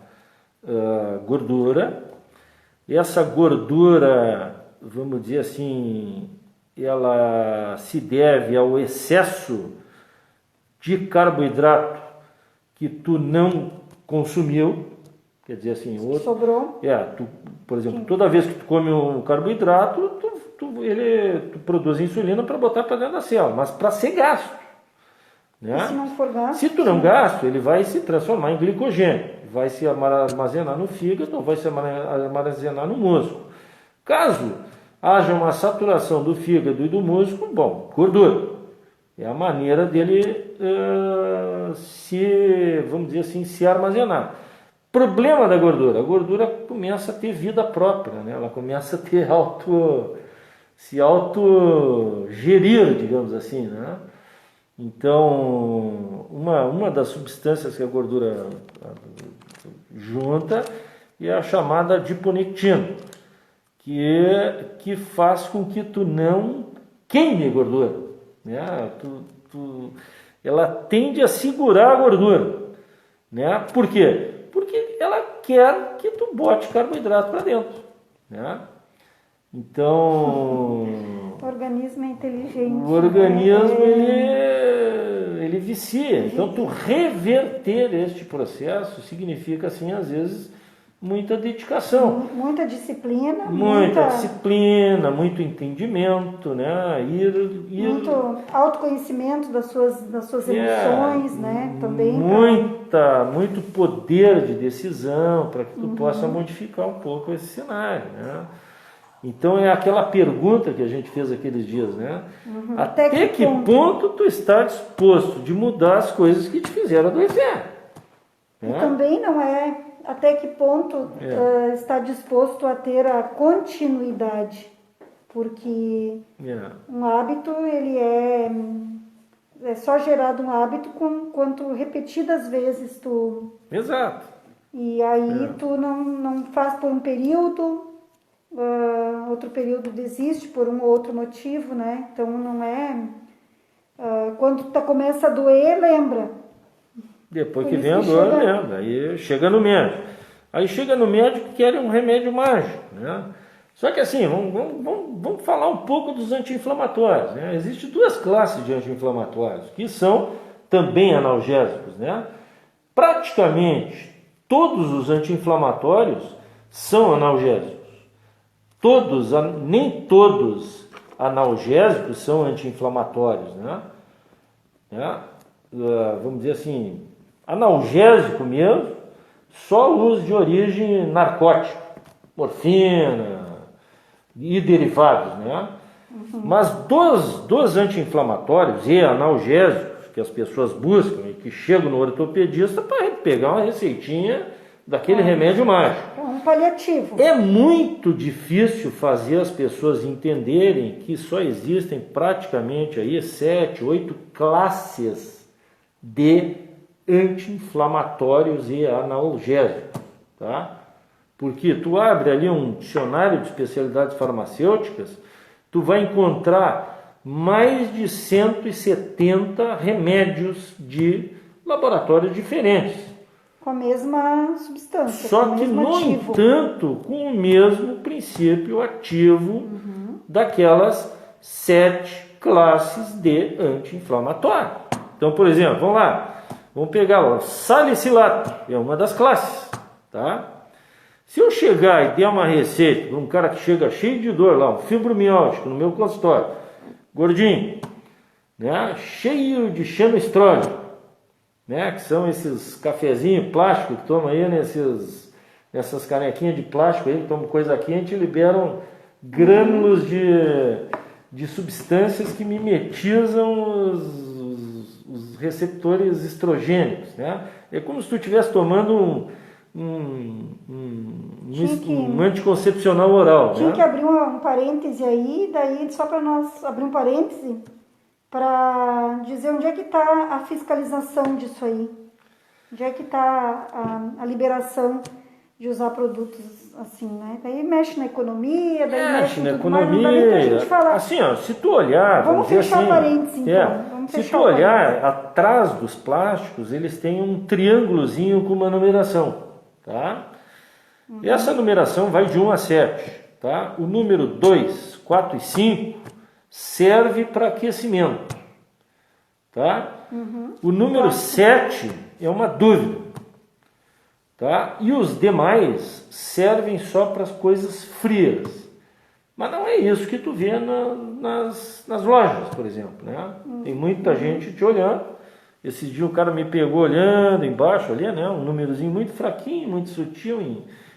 gordura. E essa gordura, vamos dizer assim, ela se deve ao excesso de carboidrato que tu não consumiu. Quer dizer assim, sobrou. Por exemplo, toda vez que tu come um carboidrato, tu produz insulina para botar para dentro da célula, mas para ser gasto. Né? E se não for gasto? Se tu não gasto, ele vai se transformar em glicogênio, vai se armazenar no fígado ou vai se armazenar no músculo. Caso haja uma saturação do fígado e do músculo, bom, gordura. É a maneira dele vamos dizer assim, se armazenar. Problema da gordura, a gordura começa a ter vida própria, né? Ela começa a ter se autogerir, digamos assim, né? Então, uma das substâncias que a gordura junta é a chamada adiponectina, que faz com que tu não queime gordura, né? Ela tende a segurar a gordura, né? Por quê? Porque ela quer que tu bote carboidrato para dentro, né? Então, o organismo é inteligente. O organismo ele vicia. Então, tu reverter este processo significa, assim, às vezes, muita dedicação. Muita disciplina. Muita disciplina, muito entendimento, né? Muito autoconhecimento das suas emoções, né? Também. Muito poder de decisão para que tu possa modificar um pouco esse cenário, né? Então é aquela pergunta que a gente fez aqueles dias, né? Até que ponto tu está disposto de mudar as coisas que te fizeram adoecer? E também não é até que ponto está disposto a ter a continuidade, porque um hábito ele é só gerado um hábito quanto repetidas vezes tu. Exato. E aí tu não faz por um período, outro período desiste por um ou outro motivo, né? Então não é. Quando tu começa a doer, lembra. Depois que vem a dor, lembra. Aí chega no médico. Aí chega no médico que quer um remédio mágico, né? Só que assim, vamos falar um pouco dos anti-inflamatórios, né? Existem duas classes de anti-inflamatórios, que são também analgésicos, né? Praticamente todos os anti-inflamatórios são analgésicos. Nem todos analgésicos são anti-inflamatórios, né? Vamos dizer assim, analgésico mesmo, só uso de origem narcótica, morfina e derivados, né? Mas dos anti-inflamatórios e analgésicos que as pessoas buscam e que chegam no ortopedista para pegar uma receitinha daquele remédio mágico. É um paliativo. É muito difícil fazer as pessoas entenderem que só existem praticamente aí 7, 8 classes de anti-inflamatórios e analgésicos, tá? Porque tu abre ali um dicionário de especialidades farmacêuticas, tu vai encontrar mais de 170 remédios de laboratórios diferentes. Com a mesma substância. Só que, no entanto, com o mesmo princípio ativo daquelas 7 classes de anti-inflamatório. Então, por exemplo, vamos lá. Vamos pegar o salicilato, é uma das classes, tá? Se eu chegar e der uma receita para um cara que chega cheio de dor lá, um fibromialgico no meu consultório, gordinho, né? Cheio de xenoestrógeno, né? Que são esses cafezinhos plásticos que tomam aí nessas canequinhas de plástico aí, que tomam coisa quente e liberam grânulos de substâncias que mimetizam os receptores estrogênicos, né? É como se tu estivesse tomando um anticoncepcional oral. Tinha que abrir um parêntese aí, daí só para nós abrir um parêntese para dizer onde é que está a fiscalização disso aí, Onde é que está a liberação de usar produtos assim, né? Daí mexe na economia, daí mexe na em tudo economia. mais, não dá nem pra gente falar. Assim, ó, se tu olhar, Vamos fechar assim, parênteses, então. Vamos se fechar tu o olhar parênteses. atrás dos plásticos, eles têm um triângulozinho com uma numeração, tá? E essa numeração vai de 1 a 7, tá? O número 2, 4 e 5 serve para aquecimento, tá? O número 7 é uma dúvida, tá? E os demais servem só para as coisas frias. Mas não é isso que tu vê nas lojas, por exemplo, né? Tem muita gente te olhando. Esses dias o cara me pegou olhando embaixo ali, né? Um númerozinho muito fraquinho, muito sutil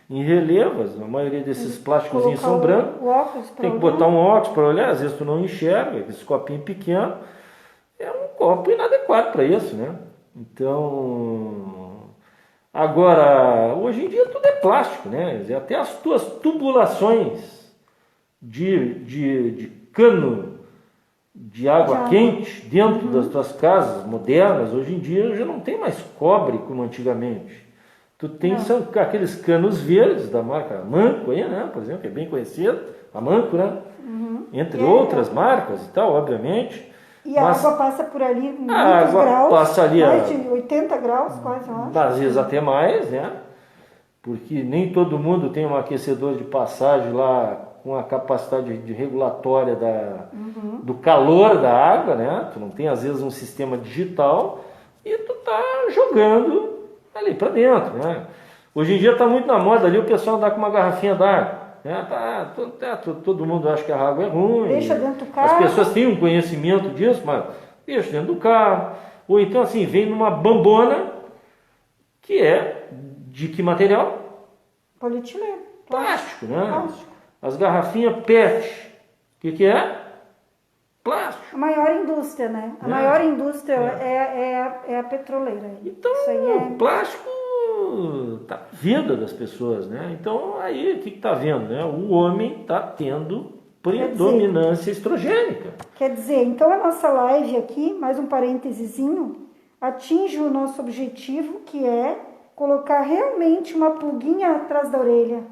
em relevas. A maioria desses plásticozinhos são brancos. O óculos para Tem que botar um óculos para olhar, às vezes tu não enxerga, esse copinho pequeno. É um copo inadequado para isso, né? Então, agora, hoje em dia tudo é plástico, né? Até as tuas tubulações de cano de água quente dentro das tuas casas modernas, hoje em dia já não tem mais cobre como antigamente. Tu tem são aqueles canos verdes da marca Manco aí, né? Por exemplo, que é bem conhecido, a Manco, né? Entre outras marcas e tal, obviamente. E a água passa por ali muitos água graus, passa ali mais de 80 graus quase, eu acho. Às vezes até mais, né? Porque nem todo mundo tem um aquecedor de passagem lá com a capacidade de regulatória do calor da água, né? Tu não tem às vezes um sistema digital e tu tá jogando ali para dentro, né? Hoje em dia está muito na moda ali o pessoal andar com uma garrafinha d'água. Todo mundo acha que a água é ruim. Deixa dentro do carro. As pessoas têm um conhecimento disso, mas deixa dentro do carro. Ou então assim, vem numa bambona que é de que material? Polietileno. Plástico, né? Plástico. As garrafinhas PET. O que é? Plástico. A maior indústria, né? A maior indústria é a petroleira. Então, isso aí o plástico está na vida das pessoas, né? Então, aí, o que está vendo, né? O homem está tendo predominância estrogênica. Quer dizer, então a nossa live aqui, mais um parêntesezinho, atinge o nosso objetivo, que é colocar realmente uma pulguinha atrás da orelha.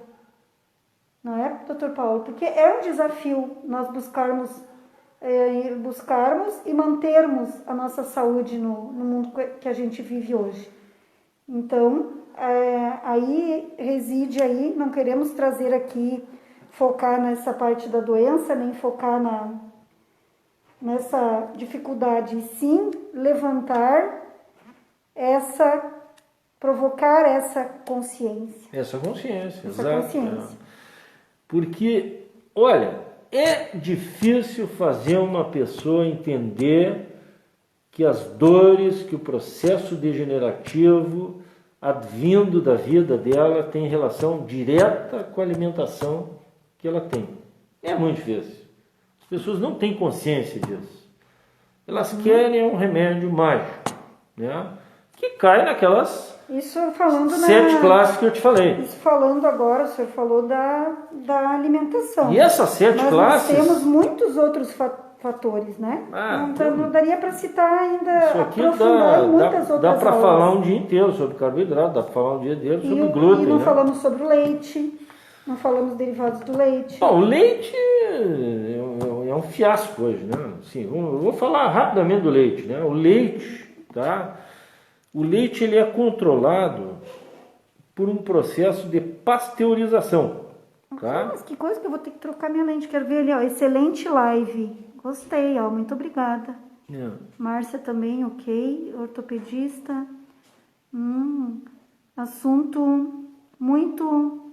Não é, doutor Paulo? Porque é um desafio nós buscarmos e mantermos a nossa saúde no mundo que a gente vive hoje. Então, aí reside aí, não queremos trazer aqui, focar nessa parte da doença, nem focar nessa dificuldade, e sim levantar provocar essa consciência. Essa consciência, Essa exato. consciência. Porque, olha, é difícil fazer uma pessoa entender que as dores, que o processo degenerativo advindo da vida dela tem relação direta com a alimentação que ela tem. É muito difícil. As pessoas não têm consciência disso. Elas querem um remédio mágico, né? Que cai naquelas Isso falando 7 classes que eu te falei. Isso falando agora, o senhor falou da alimentação. E essas 7 classes... Nós temos muitos outros fatores, né? Não daria para citar ainda, isso aqui aprofundar em muitas outras dá para aulas. falar um dia inteiro sobre carboidrato, dá para falar um dia inteiro sobre glúten. E não né? falamos sobre o leite, não falamos derivados do leite. Bom, o leite é um fiasco hoje, né? Assim, eu vou falar rapidamente do leite, né? O leite, tá? O leite ele é controlado por um processo de pasteurização, tá? Mas que coisa que eu vou ter que trocar minha lente. Quero ver ali, ó, excelente live. Gostei, ó, muito obrigada. Márcia também, ok. Ortopedista. Assunto muito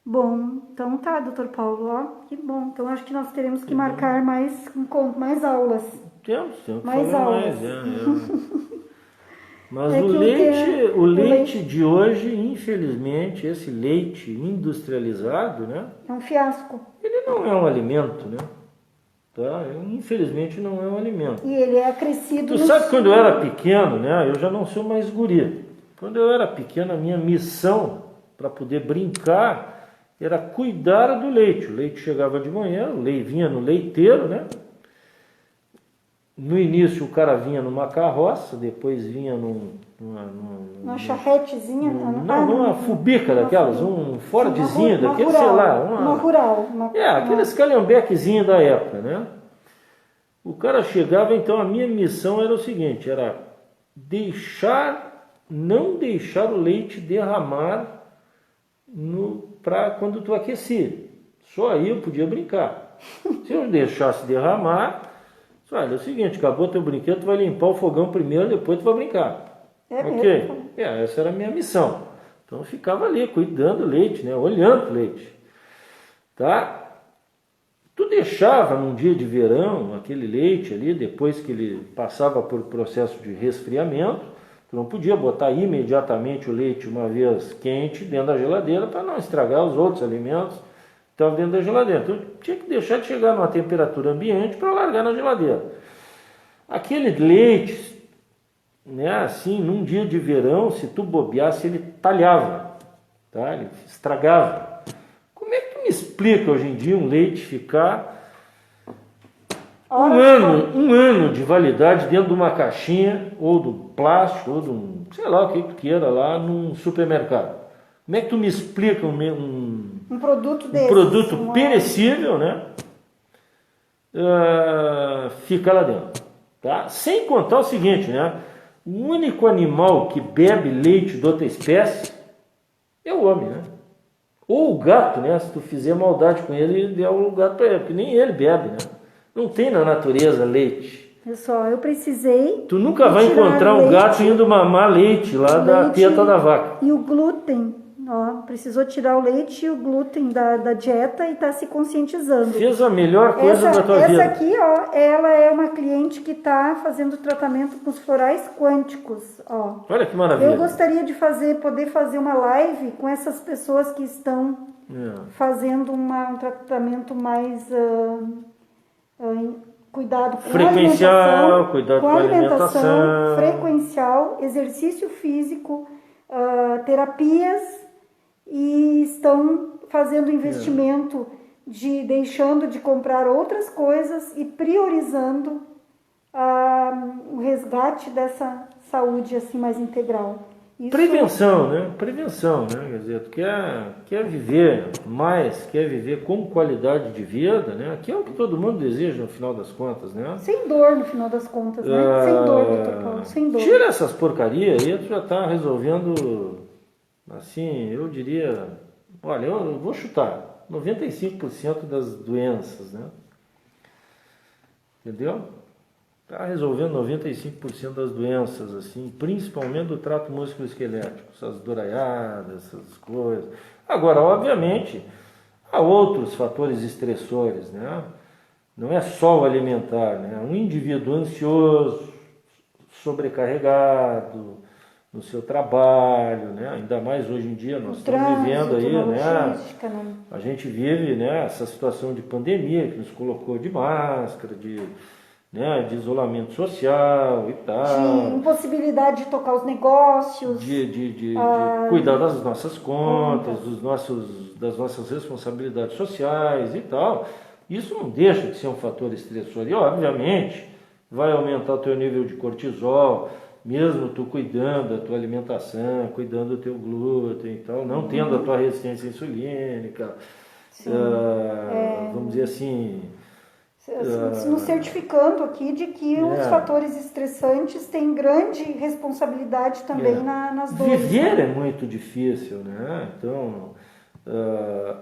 bom. Então tá, doutor Paulo, ó, que bom. Então acho que nós teremos que marcar mais aulas. Temos mais aulas. Mas o leite de hoje, infelizmente, esse leite industrializado, né? É um fiasco. Ele não é um alimento, né? Tá? Infelizmente não é um alimento. E ele é acrescido. Tu sabe quando eu era pequeno, né? Eu já não sou mais guri. Quando eu era pequeno, a minha missão para poder brincar era cuidar do leite. O leite chegava de manhã, o leite vinha no leiteiro, né? no início o cara vinha numa carroça, depois vinha uma charretezinha? Numa fubica daquelas, um Fordzinho daquele, sei lá. Uma rural. Aqueles calhambequezinhos da época, né? O cara chegava, então a minha missão era o seguinte, era não deixar o leite derramar para quando tu aquecia. Só aí eu podia brincar. Se eu deixasse derramar, olha, é o seguinte, acabou teu brinquedo, tu vai limpar o fogão primeiro, depois tu vai brincar. Ok? Essa era a minha missão. Então eu ficava ali, cuidando do leite, né? Olhando o leite. Tá? Tu deixava num dia de verão aquele leite ali, depois que ele passava por processo de resfriamento, tu não podia botar imediatamente o leite uma vez quente dentro da geladeira para não estragar os outros alimentos que estavam dentro da geladeira. Então tinha que deixar de chegar numa temperatura ambiente para largar na geladeira. Aquele leite, né, assim, num dia de verão, se tu bobeasse, ele talhava, tá? Ele estragava. Como é que tu me explica hoje em dia um leite ficar um ano de validade dentro de uma caixinha, ou do plástico, ou de um, sei lá o que tu queira lá, num supermercado? Como é que tu me explica um produto desse? Um produto perecível, né? Fica lá dentro, tá? Sem contar o seguinte, né? O único animal que bebe leite de outra espécie é o homem, né? Ou o gato, né? Se tu fizer maldade com ele, der o gato para ele, porque nem ele bebe, né? Não tem na natureza leite. Pessoal, eu precisei. Tu nunca vai encontrar um gato indo mamar leite lá da teta da vaca. E o glúten, ó, precisou tirar o leite e o glúten da dieta e está se conscientizando. Fez a melhor coisa da tua vida. Essa aqui, ó, ela é uma cliente que está fazendo tratamento com os florais quânticos, ó. Olha que maravilha. Eu gostaria de poder fazer uma live com essas pessoas que estão fazendo um tratamento mais cuidado com frequencial, cuidado com a alimentação, frequencial, exercício físico, terapias, e estão fazendo investimento deixando de comprar outras coisas e priorizando o resgate dessa saúde assim mais integral. Prevenção, né? Prevenção, né? Quer dizer, tu quer viver mais, quer viver com qualidade de vida, né? Que é o que todo mundo deseja no final das contas, né? Sem dor no final das contas, né? Sem dor, doutor Paulo, sem dor. Tira essas porcarias aí, tu já tá resolvendo, assim, eu diria, olha, eu vou chutar, 95% das doenças, né? Entendeu? Está resolvendo 95% das doenças, assim, principalmente do trato musculoesquelético, essas doraiadas, essas coisas. Agora, obviamente, há outros fatores estressores, né? Não é só o alimentar, né? Um indivíduo ansioso, sobrecarregado no seu trabalho, né? Ainda mais hoje em dia, nós estamos vivendo aí, né? A gente vive, né, essa situação de pandemia que nos colocou de máscara, de isolamento social e tal. De impossibilidade de tocar os negócios. De cuidar das nossas contas, das nossas responsabilidades sociais e tal. Isso não deixa de ser um fator estressor. E, obviamente, vai aumentar o teu nível de cortisol, mesmo tu cuidando da tua alimentação, cuidando do teu glúten e tal, não tendo a tua resistência insulínica. Vamos dizer assim... nos certificando aqui de que os fatores estressantes têm grande responsabilidade também nas dores. Viver é muito difícil, né? Então,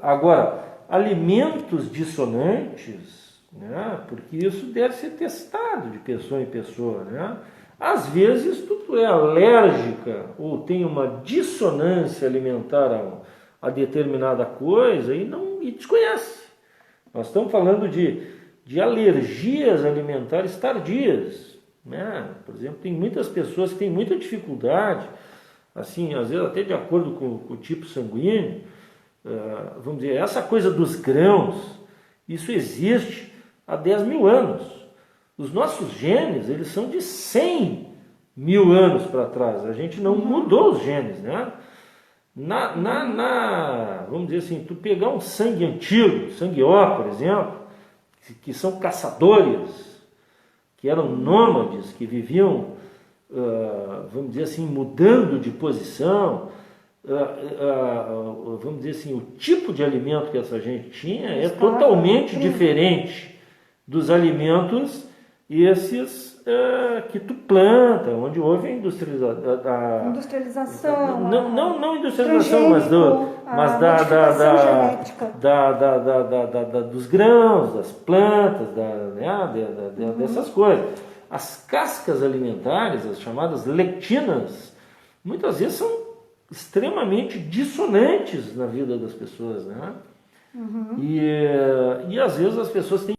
agora, alimentos dissonantes, né? Porque isso deve ser testado de pessoa em pessoa, né? Às vezes tu é alérgica ou tem uma dissonância alimentar a determinada coisa e desconhece. Nós estamos falando de alergias alimentares tardias, né? Por exemplo, tem muitas pessoas que têm muita dificuldade, assim, às vezes até de acordo com o tipo sanguíneo, vamos dizer, essa coisa dos grãos, isso existe há 10 mil anos. Os nossos genes, eles são de 100 mil anos para trás, a gente não mudou os genes, né? Vamos dizer assim, tu pegar um sangue antigo, sangue O, por exemplo, que são caçadores, que eram nômades, que viviam, vamos dizer assim, mudando de posição, vamos dizer assim, o tipo de alimento que essa gente tinha é totalmente diferente dos alimentos esses que tu planta, onde houve a industrialização. Não industrialização, mas dos grãos, das plantas, dessas coisas. As cascas alimentares, as chamadas lectinas, muitas vezes são extremamente dissonantes na vida das pessoas, né? E às vezes as pessoas têm